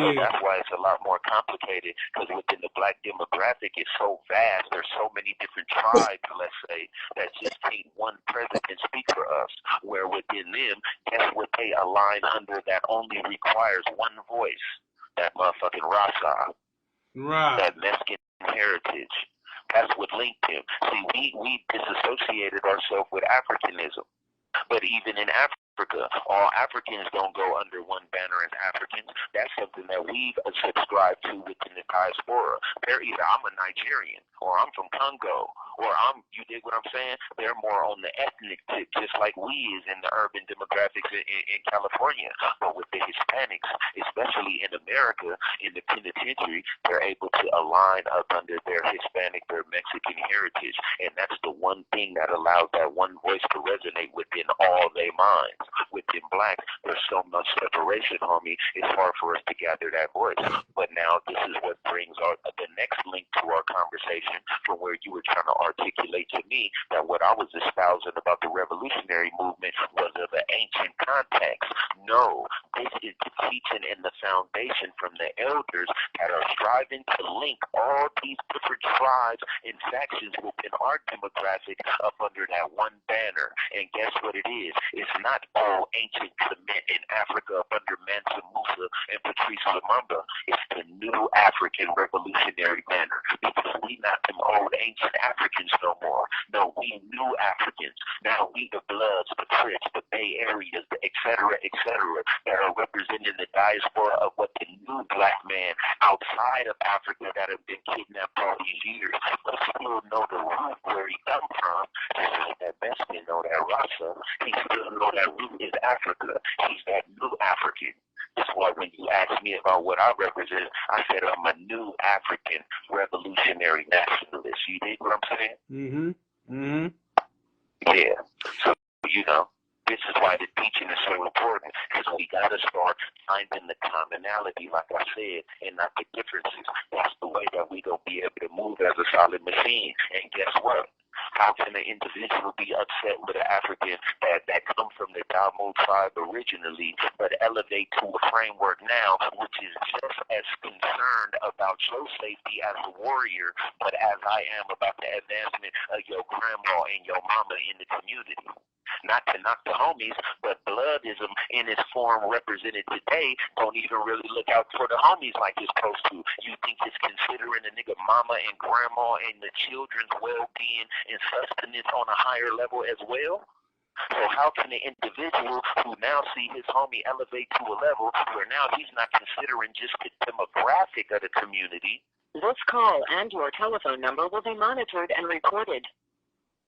So that's why it's a lot more complicated, because within the black demographic, it's so vast. There's so many different tribes, let's say, that just ain't one president speak for us. Where within them, guess what they align under that only requires one voice? That motherfucking Rasa. Right. That Mexican heritage. That's what linked him. See, we disassociated ourselves with Africanism. But even in Africa, all Africans don't go under one banner as Africans. That's something that we've subscribed to within the diaspora. They're either I'm a Nigerian, or I'm from Congo, or you dig what I'm saying? They're more on the ethnic tip, just like we is in the urban demographics in California. But with the Hispanics, especially in America, in the penitentiary, they're able to align up under their Hispanic, their Mexican heritage. And that's the one thing that allows that one voice to resonate within all their minds. Within blacks, there's so much separation, homie. It's hard for us to gather that voice. But now this is what brings the next link to our conversation, from where you were trying to articulate to me that what I was espousing about the revolutionary movement was of an ancient context. No, this is the teaching and the foundation from the elders that are striving to link all these different tribes and factions within our demographic up under that one banner. And guess what it is? It's not all ancient cement in Africa up under Mansa Musa and Patrice Lumumba. It's the new African revolutionary banner, because we not them old ancient Africans no more. No, we new Africans. Now we the Bloods, the Crips, the Bay Areas, the et cetera, that are representing the diaspora of what the new black man outside of Africa that have been kidnapped all these years, but still know the root where he come from. Just like that Mexican know that Rasa, he still know that root is Africa. He's that new African. That's why when you ask me about what I represent, I said I'm a new African revolutionary nationalist. You dig what I'm saying? Mm-hmm. Mm-hmm. Yeah. So, this is why the teaching is so important, because we got to start finding the commonality, like I said, and not the differences. That's the way that we going to be able to move as a solid machine. And guess what? How can an individual be upset with an African that come from the Damo tribe originally, but elevate to a framework now, which is just as concerned about your safety as a warrior, but as I am about the advancement of your grandma and your mama in the community? Not to knock the homies, but bloodism in its form represented today don't even really look out for the homies like it's supposed to. You think it's considering a nigga mama and grandma and the children's well-being and sustenance on a higher level as well? So how can the individual who now see his homie elevate to a level where now he's not considering just the demographic of the community? This call and your telephone number will be monitored and recorded.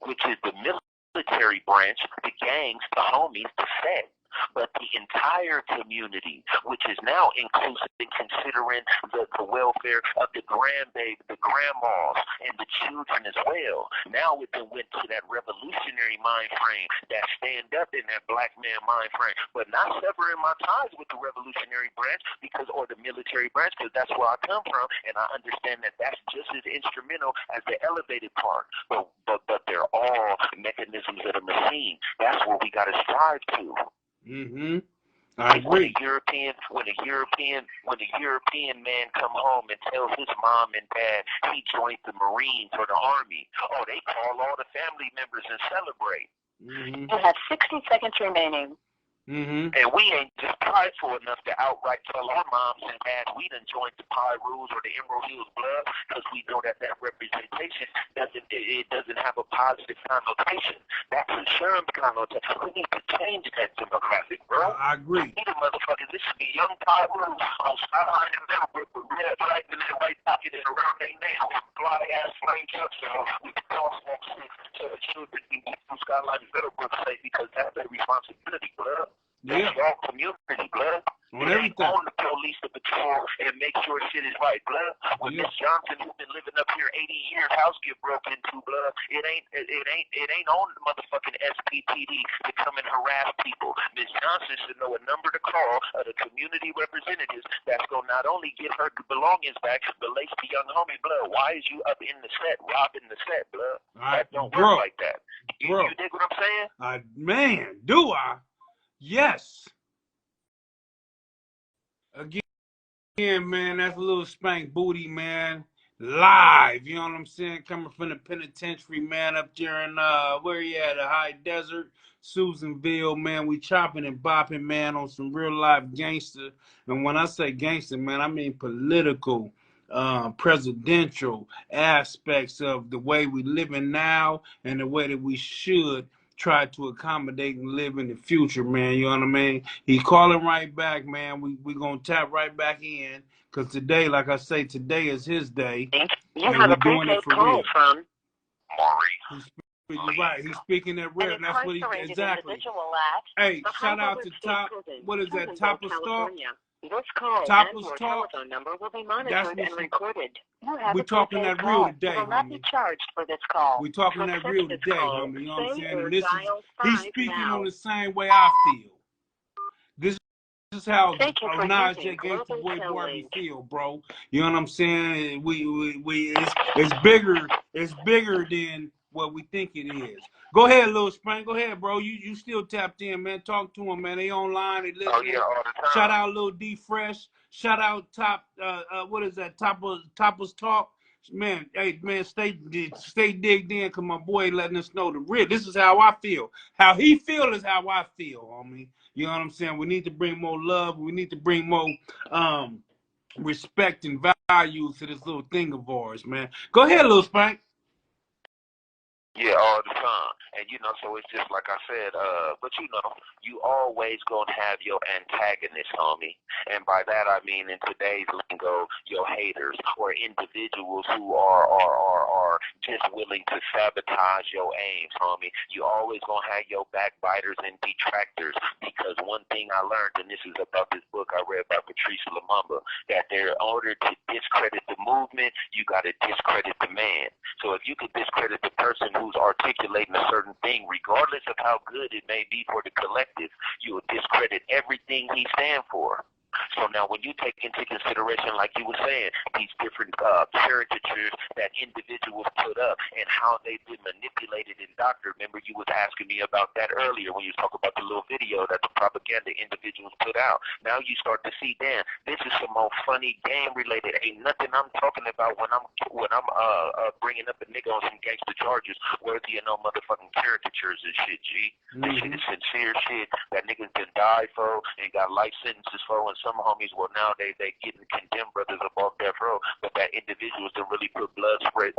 Which is the military branch, the gangs, the homies, the set, but the entire community, which is now inclusive in considering the welfare of the grandbaby, the grandmas, and the children as well. Now it then went to that revolutionary mind frame, that stand up in that black man mind frame, but not severing my ties with the revolutionary branch or the military branch, because that's where I come from, and I understand that that's just as instrumental as the elevated part. But they're all mechanisms of the machine. That's what we got to strive to. Mm-hmm. I agree. When a European man come home and tells his mom and dad he joined the Marines or the Army, they call all the family members and celebrate. Mm-hmm. You have 60 seconds remaining. Mm-hmm. And we ain't just prideful enough to outright tell our moms and dads we done joined the Pyrus or the Emerald Hills Blood, because we know that representation doesn't have a positive connotation. That's a sham connotation. We need to change that demographic, bro. I agree. We the motherfuckers, this should be young Pyrus on Skyline and Meadowbrook with red flag in their right pocket and around their nail with fly ass flame caps on. We can all smoke shit to the children from Skyline and Meadowbrook safe, because that's their responsibility, bro. Yeah. That's your community, blood. On everything. On the police to patrol and make sure shit is right, blood. When Miss Johnson, who's been living up here 80 years, house get broken into, blood. It ain't on the motherfucking SPPD to come and harass people. Miss Johnson should know a number to call of the community representatives that's gonna not only get her belongings back, but lace the young homie, blood. Why is you up in the set, robbing the set, blood? That don't work like that. You dig what I'm saying? Man, do I? Yes. Again. again, man. That's a little Spank Booty, man. Live, you know what I'm saying? Coming from the penitentiary, man, up there in where you at, the high desert, Susanville, man. We chopping and bopping, man, on some real life gangster. And when I say gangster, man, I mean political, presidential aspects of the way we living now and the way that we should try to accommodate and live in the future, man. You know what I mean? He calling right back, man. We gonna tap right back in. Because today, like I say, today is his day. You and have we're a doing it prepaid for call real. from Maurice. You're right. He's speaking that real. an That's what he incarcerated exactly. individual at Hey, the shout out Highland to State Top. Prison, What is that? Pleasantville, Topless Talk. California. This call Topless and your Talk. telephone number will be That's monitored what's. and recorded. You have We a talking prepaid that real call. today, You will not be homie. charged for this call. We talking To that accept real this today, call, homie. You know what I'm say saying? or And this is dial he's 5 speaking now. on the same way I feel. This is how Thank you for Nas using J Gangsta Global Boy Tel Barbie Link. feel, bro. You know what I'm saying? It's bigger. It's bigger than what we think it is. Go ahead, Lil Spank. Go ahead, bro. You still tapped in, man. Talk to them, man. They online. They listening. Oh yeah, all the time. Shout out Lil D Fresh. Shout out Top. What is that? Toppers Talk. Man, hey, man, stay digged in, cause my boy letting us know the real. This is how I feel. How he feel is how I feel, homie. You know what I'm saying? We need to bring more love. We need to bring more respect and value to this little thing of ours, man. Go ahead, Lil Spank. Yeah, all the time. And so it's just like I said, but you always gonna have your antagonist, homie. And by that I mean in today's lingo, your haters or individuals who are just willing to sabotage your aims, homie. You always gonna have your backbiters and detractors, because one thing I learned, and this is about this book I read by Patrice Lumumba, that in order to discredit the movement, you gotta discredit the man. So if you could discredit the person who's articulating a certain thing, regardless of how good it may be for the collective, you will discredit everything he stands for. So now when you take into consideration, like you were saying, these different caricatures that individuals put up and how they've been manipulated and doctored. Remember you was asking me about that earlier when you talk about the little video that the propaganda individuals put out. Now you start to see, damn, this is some more funny game related. Ain't nothing I'm talking about when I'm bringing up a nigga on some gangster charges worthy of no motherfucking caricatures and shit, G. This shit is sincere shit that niggas been died for and got life sentences for, and some homies, well, now they getting condemned brothers up off death row, but that individuals done really put blood, sweat,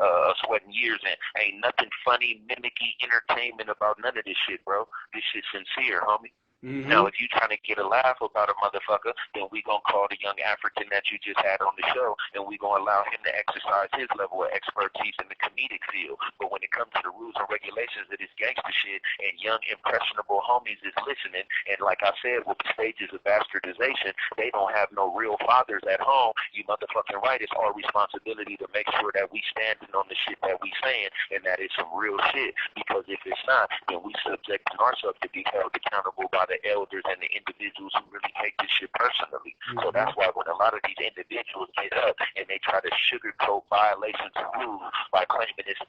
and years in. Ain't nothing funny, mimicky, entertainment about none of this shit, bro. This shit's sincere, homie. Now, if you trying to get a laugh about a motherfucker, then we gonna call the young African that you just had on the show, and we gonna allow him to exercise his level of expertise in the comedic field. But when it comes to the rules and regulations of this gangster shit, and young impressionable homies is listening, and like I said, with the stages of bastardization, they don't have no real fathers at home. You motherfucking right, it's our responsibility to make sure that we standing on the shit that we saying, and that it's some real shit. Because if it's not, then we subjecting ourselves to be held accountable by the elders and the individuals who really take this shit personally. So that's why when a lot of these individuals get up and they try to sugarcoat violations of rules by claiming it's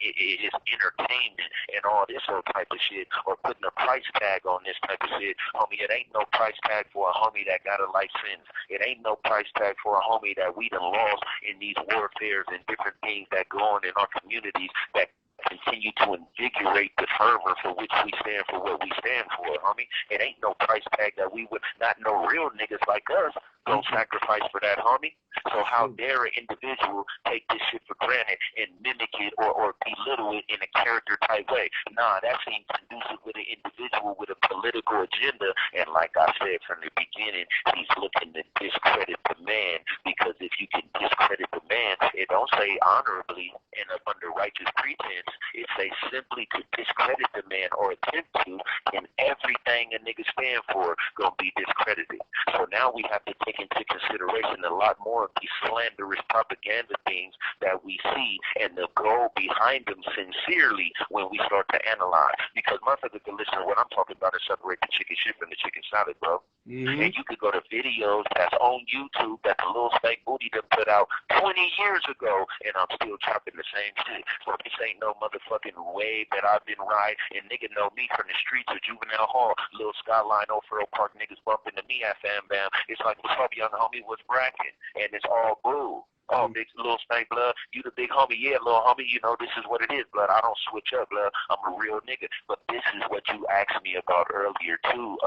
entertainment and all this whole type of shit, or putting a price tag on this type of shit, homie, it ain't no price tag for a homie that got a life sentence. It ain't no price tag for a homie that we done lost in these warfares and different things that go on in our communities that continue to invigorate the fervor for which we stand for what we stand for, homie. It ain't no price tag that we would, not no real niggas like us, don't sacrifice for that, homie. So how dare an individual take this shit for granted and mimic it or belittle it in a character type way? Nah, that seems conducive with an individual with a political agenda, and like I said from the beginning, he's looking to discredit the man, because if you can discredit the man, it don't say honorably and up under righteous pretense, it say simply to discredit the man or attempt to, and everything a nigga stand for gonna be discredited. So now we have to take into consideration a lot more of these slanderous propaganda things that we see and the goal behind them sincerely when we start to analyze. Because motherfuckers can listen to what I'm talking about and separate the chicken shit from the chicken salad, bro. And you could go to videos that's on YouTube that the little Spank Booty done put out 20 years ago, and I'm still chopping the same shit. So this ain't no motherfucking wave that I've been riding, and nigga know me from the streets of Juvenile Hall, Little Skyline, O'Farrell Park, niggas bumping to me at Fam Bam. It's like, what's up, young homie, what's brackin'? And it's all boo. Oh, big little Spank, blood, you the big homie. Yeah, little homie, you know, this is what it is, blood. I don't switch up, blood. I'm a real nigga. But this is what you asked me about earlier, too,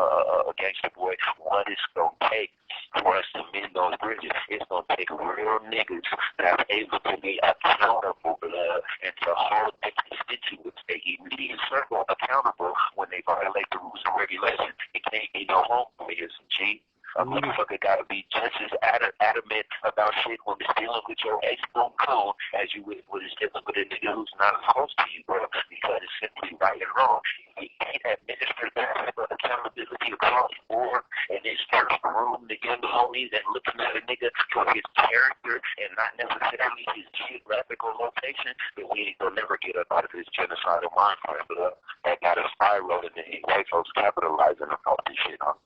Gangsta Boy. What it's going to take for us to mend those bridges. It's going to take real niggas that's able to be accountable, blood, and to hold their constituents, their immediate circle accountable when they violate the rules and regulations. It can't be no home for me, G. A motherfucker gotta be just as adamant about shit when it's dealing with your ex-bone code as you would when it's dealing with a nigga who's not as close to you, bro, because it's simply right and wrong. You can't administer that type of accountability across the board and then start room the young homies and looking at a nigga for his character and not necessarily his geographical location, that we ain't gonna never get up out of this genocidal mind frame, but that got us spiraling and white folks capitalizing about this shit, huh?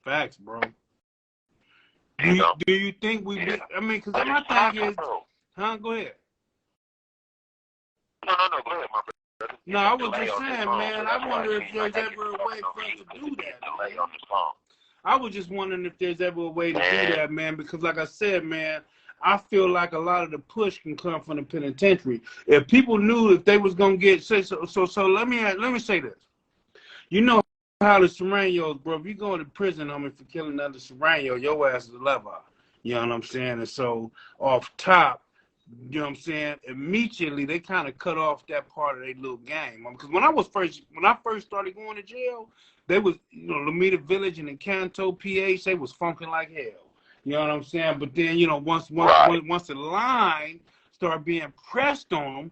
Facts, bro. Do you think we? Yeah. I mean, because my thing is, huh? Go ahead. No, go ahead, my brother. No, I was just saying, man. I wonder if there's ever a way for us to do that. I was just wondering if there's ever a way to do that, man. Because, like I said, man, I feel like a lot of the push can come from the penitentiary. If people knew if they was gonna get so let me say this. You know how the Serranos, bro, if you go to prison, for killing another Serrano, your ass is a lever. You know what I'm saying? And so off top, you know what I'm saying, immediately they kind of cut off that part of their little game. Because when I first started going to jail, they was, you know, Lomita Village and Encanto, PH, they was funking like hell. You know what I'm saying? But then, you know, once the line started being pressed on them,